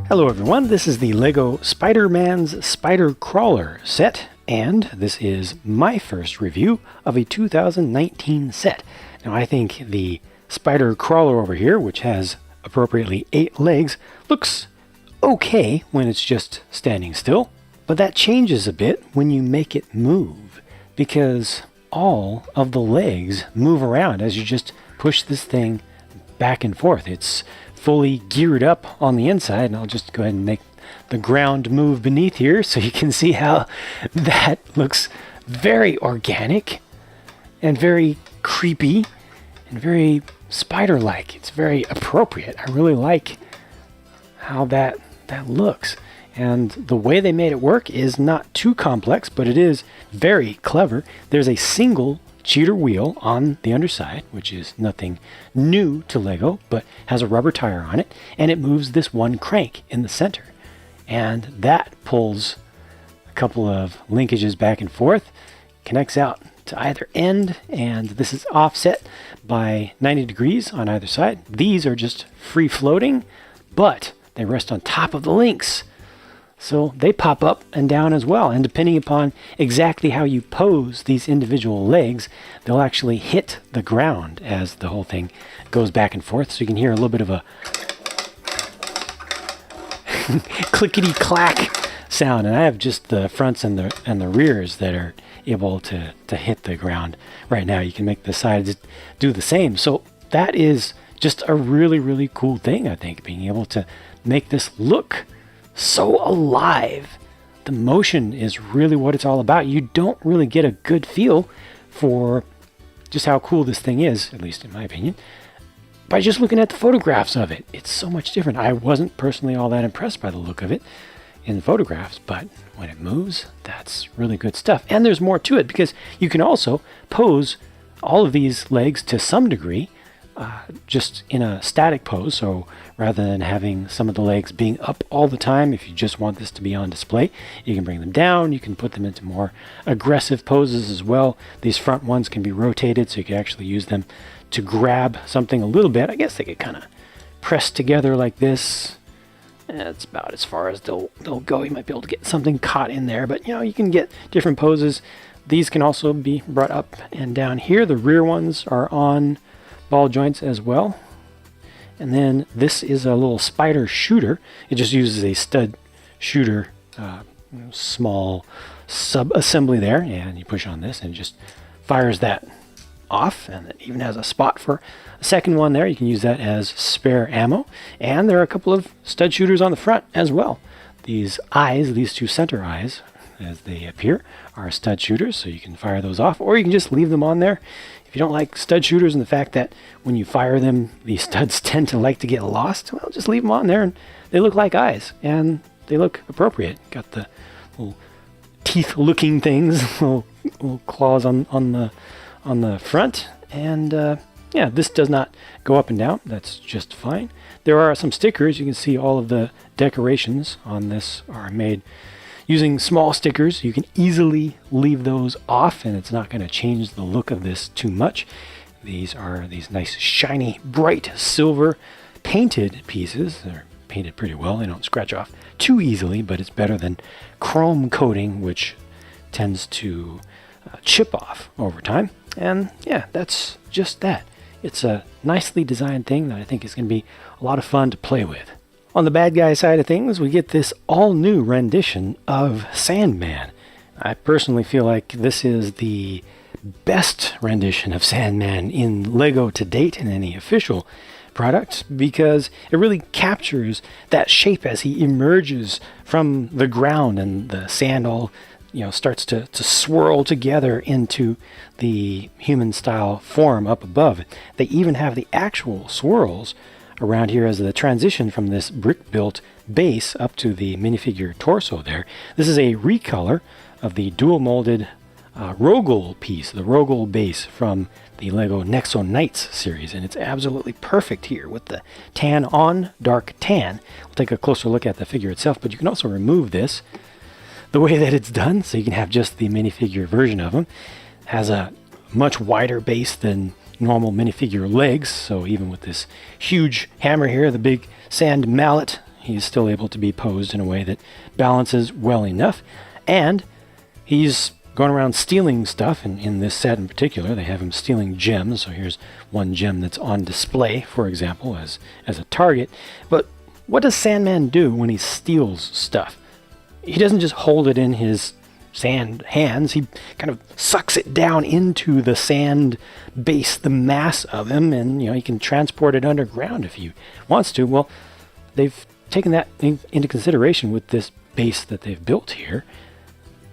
Hello everyone, this is the LEGO Spider-Man's Spider Crawler set, and this is my first review of a 2019 set. Now I think the Spider Crawler over here, which has appropriately 8 legs, looks okay when it's just standing still, but that changes a bit when you make it move, because all of the legs move around as you just push this thing back and forth. It's fully geared up on the inside, and I'll just go ahead and make the ground move beneath here so you can see how that looks very organic and very creepy and very spider-like. It's very appropriate. I really like how that looks, and the way they made it work is not too complex, but it is very clever. There's a single cheater wheel on the underside, which is nothing new to LEGO, but has a rubber tire on it, and it moves this one crank in the center, and that pulls a couple of linkages back and forth, connects out to either end, and this is offset by 90 degrees on either side. These are just free floating, but they rest on top of the links, so they pop up and down as well, and depending upon exactly how you pose these individual legs, they'll actually hit the ground as the whole thing goes back and forth. So you can hear a little bit of a clickety-clack sound, and I have just the fronts and the rears that are able to hit the ground right now. You can make the sides do the same. So that is just a really, really cool thing, I think, being able to make this look so alive. The motion is really what it's all about. You don't really get a good feel for just how cool this thing is, at least in my opinion, by just looking at the photographs of it. It's so much different. I wasn't personally all that impressed by the look of it in the photographs, but when it moves, that's really good stuff. And there's more to it, because you can also pose all of these legs to some degree just in a static pose. So rather than having some of the legs being up all the time, if you just want this to be on display, you can bring them down. You can put them into more aggressive poses as well. These front ones can be rotated, so you can actually use them to grab something a little bit. I guess they could kind of press together like this. That's about as far as they'll go. You might be able to get something caught in there, but you can get different poses. These can also be brought up and down here. The rear ones are on ball joints as well. And then this is a little spider shooter. It just uses a stud shooter, small sub-assembly there, and you push on this and it just fires that off, and it even has a spot for a second one there. You can use that as spare ammo, and there are a couple of stud shooters on the front as well. These eyes, these two center eyes as they appear, are stud shooters, so you can fire those off, or you can just leave them on there. If you don't like stud shooters and the fact that when you fire them, the studs tend to like to get lost, well, just leave them on there, and they look like eyes, and they look appropriate. Got the little teeth-looking things, little claws on the front, and yeah, this does not go up and down. That's just fine. There are some stickers. You can see all of the decorations on this are made using small stickers. You can easily leave those off, and it's not going to change the look of this too much. These are these nice, shiny, bright silver painted pieces. They're painted pretty well. They don't scratch off too easily, but it's better than chrome coating, which tends to chip off over time. And yeah, that's just that. It's a nicely designed thing that I think is going to be a lot of fun to play with. On the bad guy side of things, we get this all-new rendition of Sandman. I personally feel like this is the best rendition of Sandman in LEGO to date in any official product, because it really captures that shape as he emerges from the ground, and the sand all starts to swirl together into the human-style form up above. They even have the actual swirls around here as the transition from this brick-built base up to the minifigure torso there. This is a recolor of the dual-molded Rogel piece, the Rogel base from the LEGO Nexo Knights series, and it's absolutely perfect here with the tan on dark tan. We'll take a closer look at the figure itself, but you can also remove this the way that it's done, so you can have just the minifigure version of him. Has a much wider base than normal minifigure legs, so even with this huge hammer here, the big sand mallet, he's still able to be posed in a way that balances well enough. And he's going around stealing stuff, and in this set in particular, they have him stealing gems. So here's one gem that's on display, for example, as a target. But what does Sandman do when he steals stuff? He doesn't just hold it in his sand hands. He kind of sucks it down into the sand base, the mass of him, and he can transport it underground if he wants to. Well, they've taken that into consideration with this base that they've built here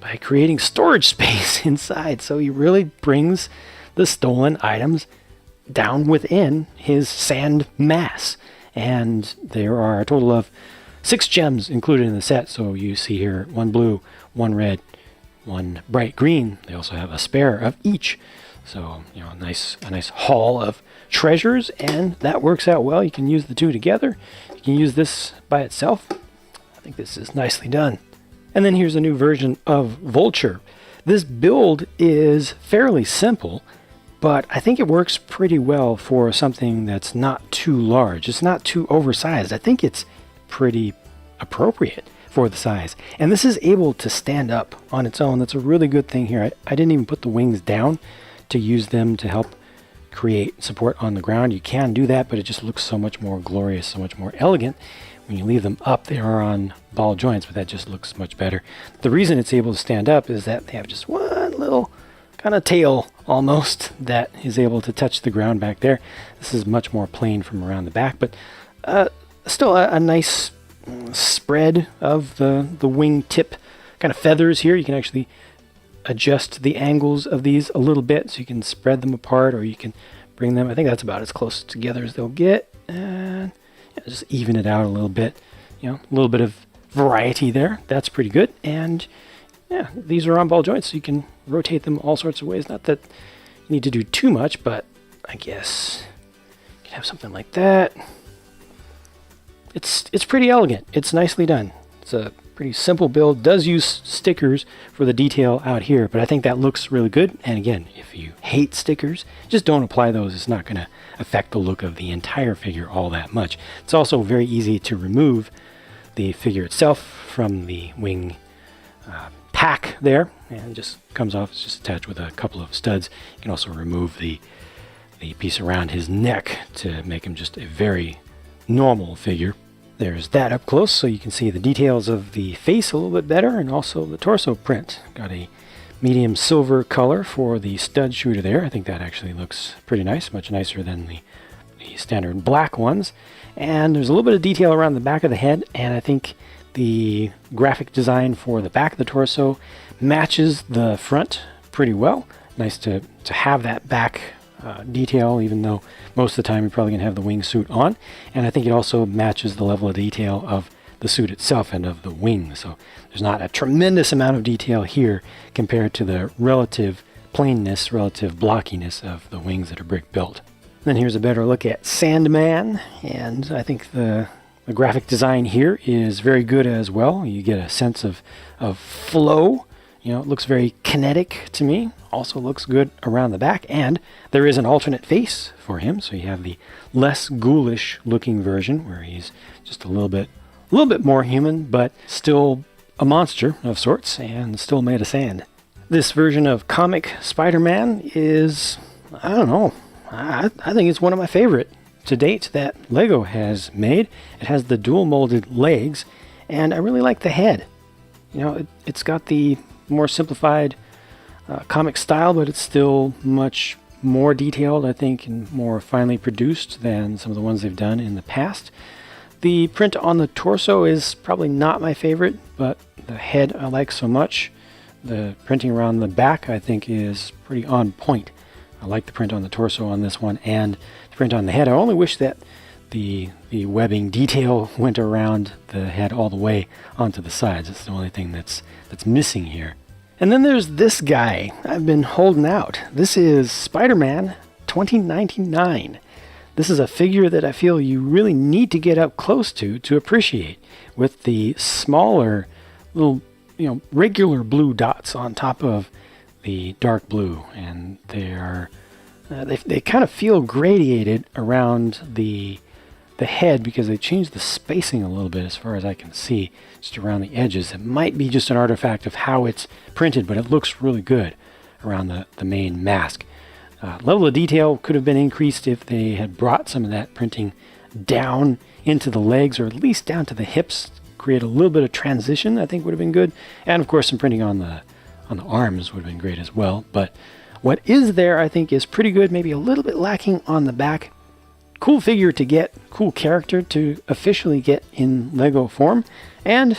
by creating storage space inside. So he really brings the stolen items down within his sand mass. And there are a total of 6 gems included in the set. So you see here 1 blue, 1 red, 1 bright green. They also have a spare of each. So, a nice haul of treasures, and that works out well. You can use the two together. You can use this by itself. I think this is nicely done. And then here's a new version of Vulture. This build is fairly simple, but I think it works pretty well for something that's not too large. It's not too oversized. I think it's pretty appropriate for the size. And this is able to stand up on its own. That's a really good thing here. I didn't even put the wings down to use them to help create support on the ground. You can do that, but it just looks so much more glorious, so much more elegant. When you leave them up, they are on ball joints, but that just looks much better. The reason it's able to stand up is that they have just one little kind of tail almost that is able to touch the ground back there. This is much more plain from around the back, but still a nice spread of the wing tip kind of feathers here. You can actually adjust the angles of these a little bit so you can spread them apart, or you can bring them. I think that's about as close together as they'll get, and just even it out a little bit. A little bit of variety there. That's pretty good. And these are on ball joints, so you can rotate them all sorts of ways. Not that you need to do too much, but I guess you can have something like that. It's pretty elegant. It's nicely done. It's a pretty simple build. Does use stickers for the detail out here, but I think that looks really good. And again, if you hate stickers, just don't apply those. It's not going to affect the look of the entire figure all that much. It's also very easy to remove the figure itself from the wing pack there, and it just comes off. It's just attached with a couple of studs. You can also remove the piece around his neck to make him just a very normal figure. There's that up close, so you can see the details of the face a little bit better, and also the torso print. Got a medium silver color for the stud shooter there. I think that actually looks pretty nice, much nicer than the standard black ones. And there's a little bit of detail around the back of the head, and I think the graphic design for the back of the torso matches the front pretty well. Nice to have that back detail, even though most of the time you're probably going to have the wingsuit on. And I think it also matches the level of detail of the suit itself and of the wings. So there's not a tremendous amount of detail here compared to the relative plainness, relative blockiness of the wings that are brick built. Then here's a better look at Sandman, and I think the graphic design here is very good as well. You get a sense of flow. It looks very kinetic to me. Also looks good around the back, and there is an alternate face for him. So you have the less ghoulish looking version where he's just a little bit more human, but still a monster of sorts and still made of sand. This version of comic Spider-Man is, I don't know, I think it's one of my favorite to date that Lego has made. It has the dual molded legs, and I really like the head. It's got the more simplified comic style, but it's still much more detailed, I think, and more finely produced than some of the ones they've done in the past. The print on the torso is probably not my favorite, but the head I like so much. The printing around the back, I think, is pretty on point. I like the print on the torso on this one, and the print on the head. I only wish that the webbing detail went around the head all the way onto the sides. It's the only thing that's missing here. And then there's this guy I've been holding out. This is Spider-Man 2099. This is a figure that I feel you really need to get up close to appreciate, with the smaller little, regular blue dots on top of the dark blue, and they kind of feel gradiated around the the head, because they changed the spacing a little bit as far as I can see, just around the edges. It might be just an artifact of how it's printed, but it looks really good around the main mask. Level of detail could have been increased if they had brought some of that printing down into the legs, or at least down to the hips. Create a little bit of transition, I think would have been good. And of course some printing on the arms would have been great as well. But what is there, I think, is pretty good. Maybe a little bit lacking on the back. Cool figure to get, cool character to officially get in Lego form. And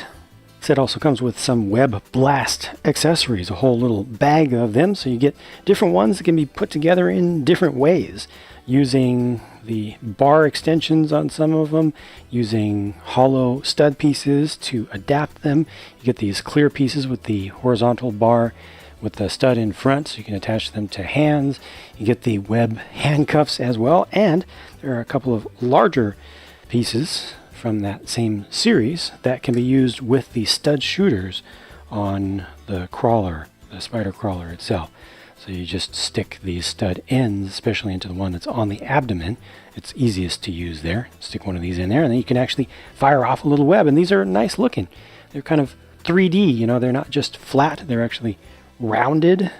it also comes with some web blast accessories, a whole little bag of them. So you get different ones that can be put together in different ways, using the bar extensions on some of them, using hollow stud pieces to adapt them. You get these clear pieces with the horizontal bar with the stud in front, so you can attach them to hands. You get the web handcuffs as well, and there are a couple of larger pieces from that same series that can be used with the stud shooters on the crawler, the spider crawler itself. So you just stick these stud ends, especially into the one that's on the abdomen. It's easiest to use there. Stick one of these in there, and then you can actually fire off a little web. And these are nice looking. They're kind of 3D, you know, they're not just flat, they're actually rounded.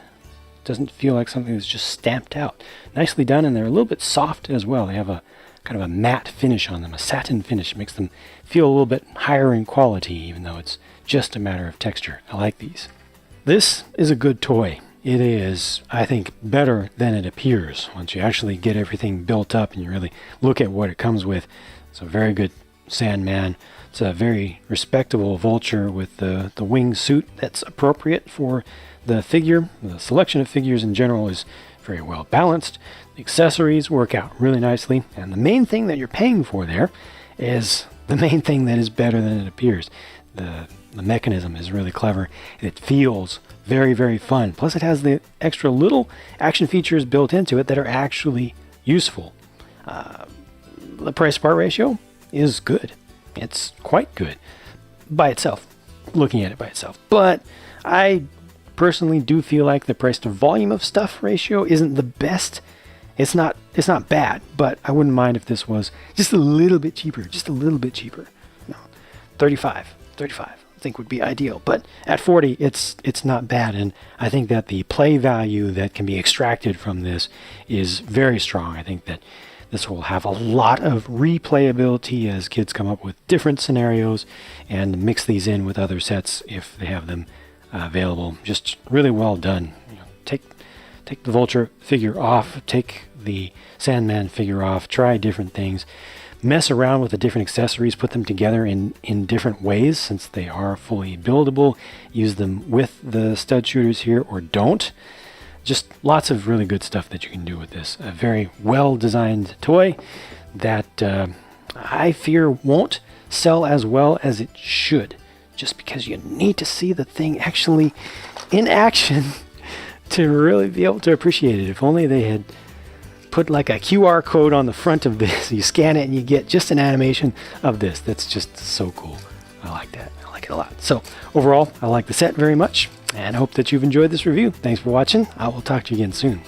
Doesn't feel like something that's just stamped out. Nicely done, and they're a little bit soft as well. They have a kind of a matte finish on them, a satin finish. It makes them feel a little bit higher in quality, even though it's just a matter of texture. I like these. This is a good toy. It is, I think, better than it appears once you actually get everything built up and you really look at what it comes with. It's a very good Sandman. It's a very respectable Vulture with the wing suit that's appropriate for the figure. The selection of figures in general is very well balanced. The accessories work out really nicely. And the main thing that you're paying for there is the main thing that is better than it appears. The mechanism is really clever. It feels very, very fun. Plus it has the extra little action features built into it that are actually useful. The price part ratio is good. It's quite good by itself, looking at it by itself. But I personally do feel like the price to volume of stuff ratio isn't the best. It's not bad, but I wouldn't mind if this was just a little bit cheaper, No, 35 I think would be ideal, but at 40 it's not bad. And I think that the play value that can be extracted from this is very strong. I think that this will have a lot of replayability as kids come up with different scenarios and mix these in with other sets if they have them available. Just really well done. You know, take the Vulture figure off, take the Sandman figure off, try different things. Mess around with the different accessories, put them together in different ways since they are fully buildable. Use them with the stud shooters here or don't. Just lots of really good stuff that you can do with this. A very well designed toy that I fear won't sell as well as it should, just because you need to see the thing actually in action to really be able to appreciate it. If only they had put like a QR code on the front of this. You scan it and you get just an animation of this. That's just so cool. I like that. I like it a lot. So overall, I like the set very much and I hope that you've enjoyed this review. Thanks for watching. I will talk to you again soon.